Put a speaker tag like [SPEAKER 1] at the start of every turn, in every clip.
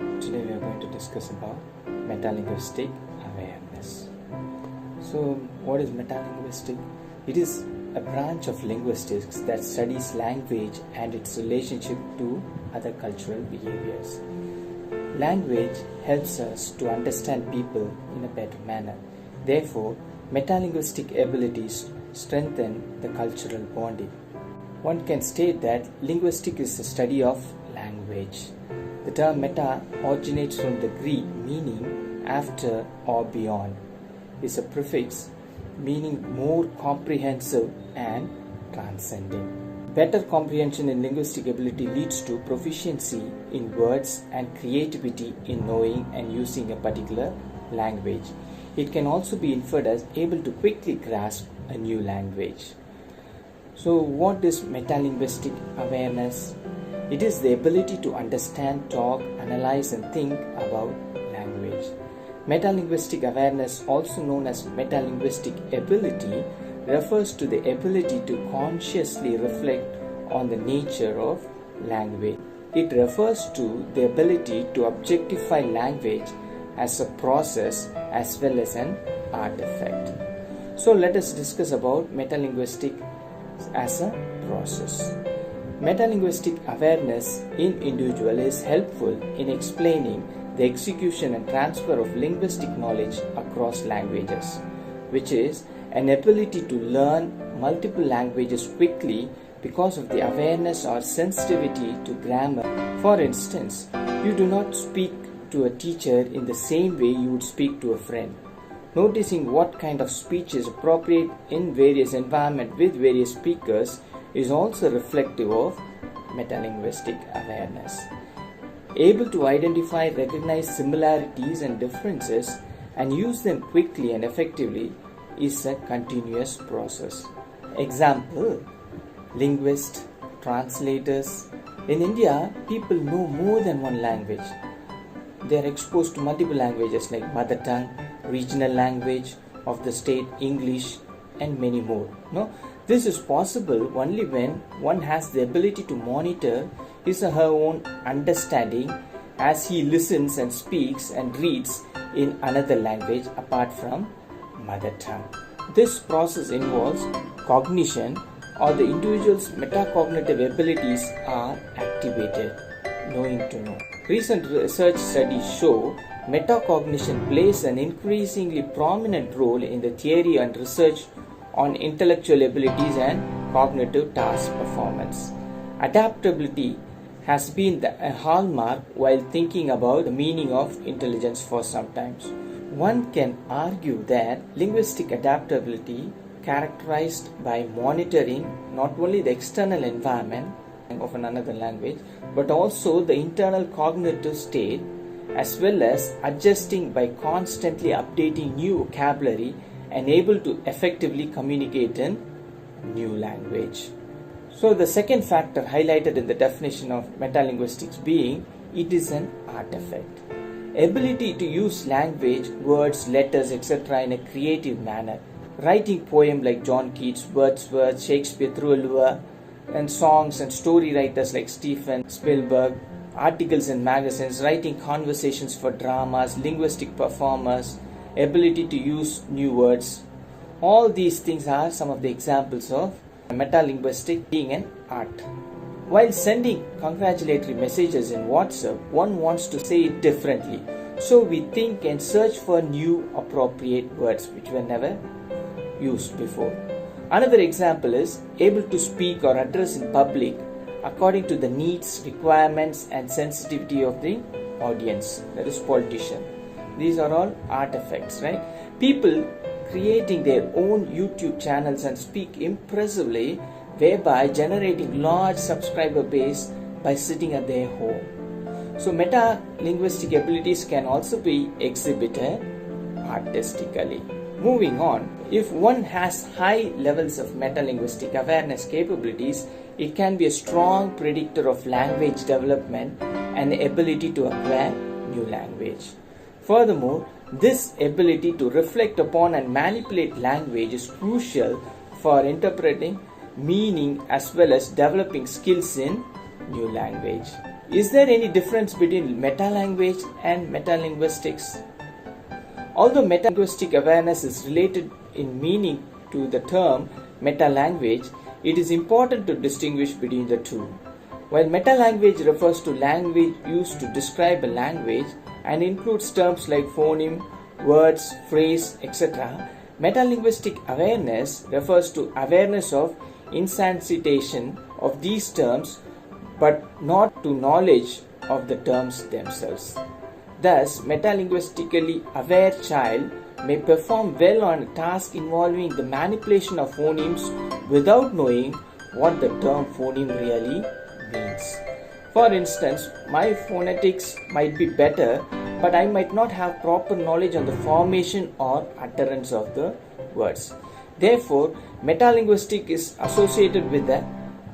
[SPEAKER 1] Today we are going to discuss about metalinguistic awareness. So, what is metalinguistic? It is a branch of linguistics that studies language and its relationship to other cultural behaviors. Language helps us to understand people in a better manner. Therefore, metalinguistic abilities strengthen the cultural bonding. One can state that linguistics is the study of language. The term meta originates from the Greek meaning after or beyond. It's a prefix meaning more comprehensive and transcending. Better comprehension in linguistic ability leads to proficiency in words and creativity in knowing and using a particular language. It can also be inferred as able to quickly grasp a new language. So, what is metalinguistic awareness? It is the ability to understand, talk, analyze, and think about language. Metalinguistic awareness, also known as metalinguistic ability, refers to the ability to consciously reflect on the nature of language. It refers to the ability to objectify language as a process as well as an artifact. So let us discuss about metalinguistic as a process. Metalinguistic awareness in individual is helpful in explaining the execution and transfer of linguistic knowledge across languages, which is an ability to learn multiple languages quickly because of the awareness or sensitivity to grammar. For instance, you do not speak to a teacher in the same way you would speak to a friend. Noticing what kind of speech is appropriate in various environments with various speakers is also reflective of metalinguistic awareness. Able to identify, recognize similarities and differences and use them quickly and effectively is a continuous process. Example, linguists, translators. In India, people know more than one language. They are exposed to multiple languages like mother tongue, regional language of the state, English, and many more. This is possible only when one has the ability to monitor his or her own understanding as he listens and speaks and reads in another language apart from mother tongue. This process involves cognition, or the individual's metacognitive abilities are activated, knowing to know. Recent research studies show metacognition plays an increasingly prominent role in the theory and research on intellectual abilities and cognitive task performance. Adaptability has been a hallmark while thinking about the meaning of intelligence for some times. One can argue that linguistic adaptability, characterized by monitoring not only the external environment of another language but also the internal cognitive state, as well as adjusting by constantly updating new vocabulary and able to effectively communicate in new language. So the second factor highlighted in the definition of metalinguistics being it is an artifact. Ability to use language, words, letters, etc. in a creative manner. Writing poems like John Keats, Wordsworth, Shakespeare, Through and songs and story writers like Stephen Spielberg, articles in magazines, writing conversations for dramas, linguistic performers, ability to use new words. All these things are some of the examples of metalinguistic being an art. While sending congratulatory messages in WhatsApp, one wants to say it differently. So we think and search for new appropriate words which were never used before. Another example is able to speak or address in public according to the needs, requirements and sensitivity of the audience, that is politician. These are all artifacts, right? People creating their own YouTube channels and speak impressively, whereby generating large subscriber base by sitting at their home. So meta-linguistic abilities can also be exhibited artistically. Moving on, if one has high levels of metalinguistic awareness capabilities, it can be a strong predictor of language development and the ability to acquire new language. Furthermore, this ability to reflect upon and manipulate language is crucial for interpreting meaning as well as developing skills in new language. Is there any difference between metalanguage and metalinguistics? Although metalinguistic awareness is related in meaning to the term metalanguage, it is important to distinguish between the two. While metalanguage refers to language used to describe a language and includes terms like phoneme, words, phrase, etc., metalinguistic awareness refers to awareness of instantiation of these terms but not to knowledge of the terms themselves. Thus, metalinguistically aware child may perform well on a task involving the manipulation of phonemes without knowing what the term phoneme really means. For instance, my phonetics might be better, but I might not have proper knowledge on the formation or utterance of the words. Therefore, metalinguistic is associated with the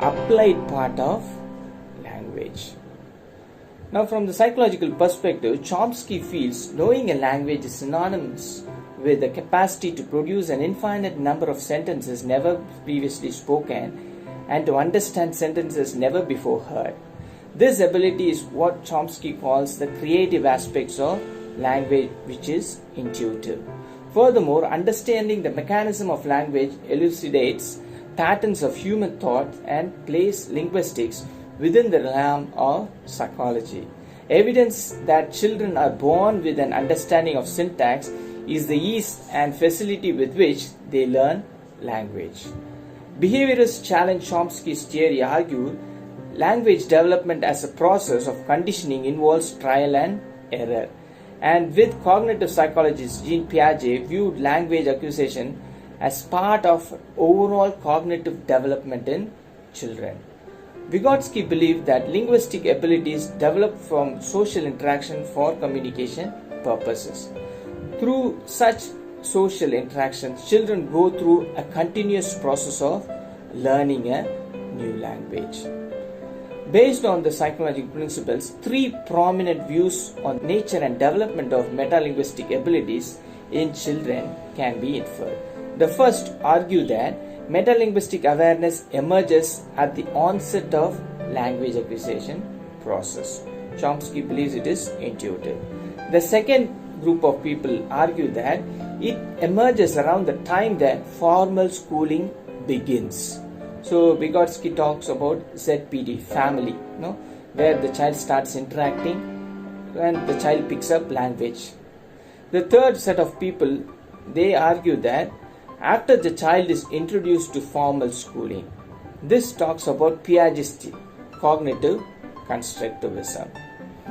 [SPEAKER 1] applied part of language. Now, from the psychological perspective, Chomsky feels knowing a language is synonymous with the capacity to produce an infinite number of sentences never previously spoken and to understand sentences never before heard. This ability is what Chomsky calls the creative aspects of language, which is intuitive. Furthermore, understanding the mechanism of language elucidates patterns of human thought and places linguistics within the realm of psychology. Evidence that children are born with an understanding of syntax is the ease and facility with which they learn language. Behaviorists challenge Chomsky's theory, argue language development as a process of conditioning involves trial and error. And with cognitive psychologist Jean Piaget viewed language acquisition as part of overall cognitive development in children. Vygotsky believed that linguistic abilities develop from social interaction for communication purposes. Through such social interactions, children go through a continuous process of learning a new language. Based on the psychological principles, three prominent views on nature and development of metalinguistic abilities in children can be inferred. The first argue that metalinguistic awareness emerges at the onset of language acquisition process. Chomsky believes it is intuitive. The second group of people argue that it emerges around the time that formal schooling begins. So Vygotsky talks about ZPD, family, where the child starts interacting and the child picks up language. The third set of people, they argue that after the child is introduced to formal schooling. This talks about Piaget's cognitive constructivism.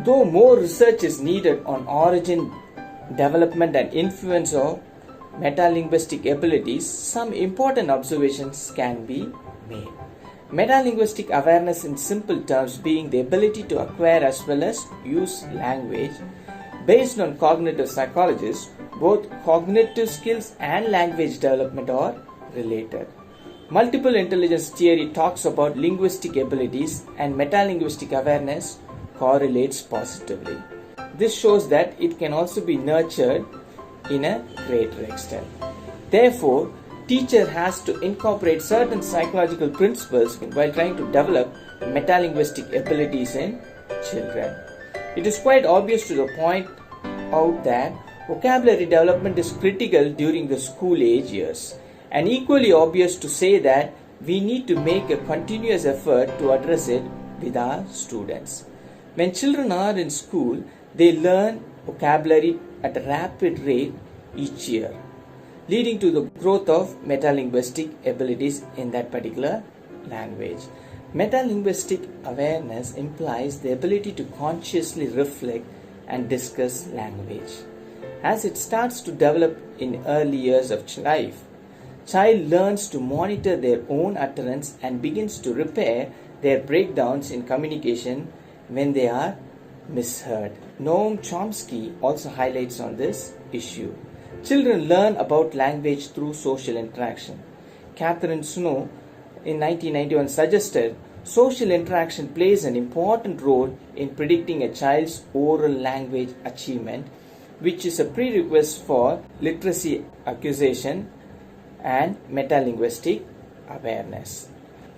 [SPEAKER 1] Though more research is needed on origin, development and influence of metalinguistic abilities, some important observations can be made. Metalinguistic awareness in simple terms being the ability to acquire as well as use language. Based on cognitive psychologists, both cognitive skills and language development are related. Multiple intelligence theory talks about linguistic abilities and metalinguistic awareness correlates positively. This shows that it can also be nurtured in a greater extent. Therefore, teacher has to incorporate certain psychological principles while trying to develop metalinguistic abilities in children. It is quite obvious to point out that vocabulary development is critical during the school age years, and equally obvious to say that we need to make a continuous effort to address it with our students. When children are in school, they learn vocabulary at a rapid rate each year, leading to the growth of metalinguistic abilities in that particular language. Metalinguistic awareness implies the ability to consciously reflect and discuss language. As it starts to develop in early years of life, child learns to monitor their own utterance and begins to repair their breakdowns in communication when they are misheard. Noam Chomsky also highlights on this issue. Children learn about language through social interaction. Catherine Snow in 1991 suggested social interaction plays an important role in predicting a child's oral language achievement, which is a prerequisite for literacy acquisition and metalinguistic awareness.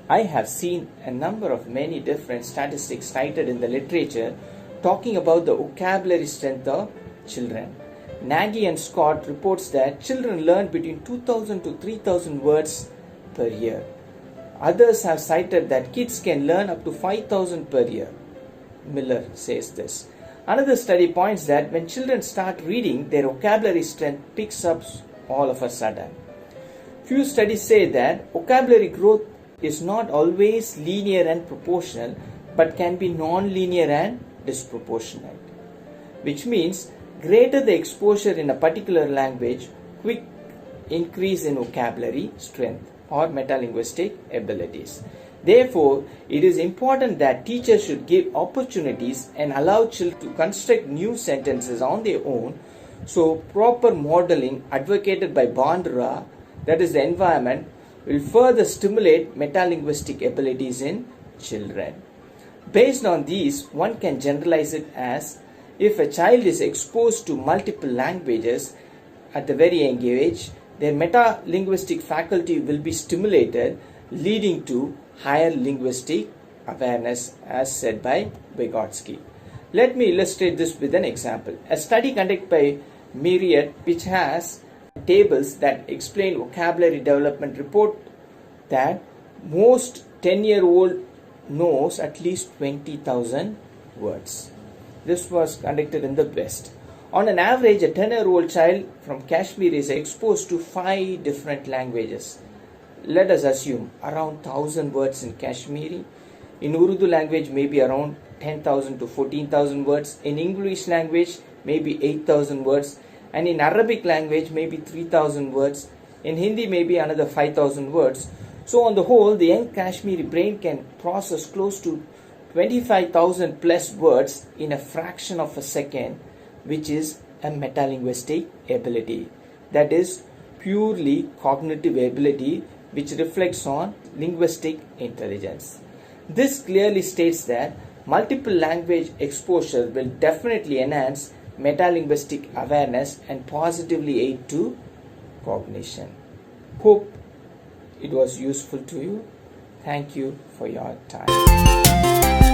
[SPEAKER 1] I have seen a number of many different statistics cited in the literature talking about the vocabulary strength of children. Nagy and Scott reports that children learn between 2000 to 3000 words per year. Others have cited that kids can learn up to 5000 per year. Miller says this. Another study points that when children start reading, their vocabulary strength picks up all of a sudden. Few studies say that vocabulary growth is not always linear and proportional, but can be non-linear and disproportionate, which means greater the exposure in a particular language, quick increase in vocabulary strength or metalinguistic abilities. Therefore, it is important that teachers should give opportunities and allow children to construct new sentences on their own. So, proper modeling advocated by Bandura, that is the environment, will further stimulate metalinguistic abilities in children. Based on these, one can generalize it as if a child is exposed to multiple languages at the very young age, their metalinguistic faculty will be stimulated, leading to higher linguistic awareness, as said by Vygotsky. Let me illustrate this with an example. A study conducted by Myriad, which has tables that explain vocabulary development, report that most 10-year-old knows at least 20,000 words. This was conducted in the West. On an average, a 10-year-old child from Kashmir is exposed to 5 different languages. Let us assume around 1000 words in Kashmiri. In Urdu language, maybe around 10,000 to 14,000 words. In English language, maybe 8,000 words. And in Arabic language, maybe 3,000 words. In Hindi, maybe another 5,000 words. So on the whole, the young Kashmiri brain can process close to 25,000 plus words in a fraction of a second, which is a metalinguistic ability. That is purely cognitive ability, which reflects on linguistic intelligence. This clearly states that multiple language exposure will definitely enhance metalinguistic awareness and positively aid to cognition. Hope it was useful to you. Thank you for your time.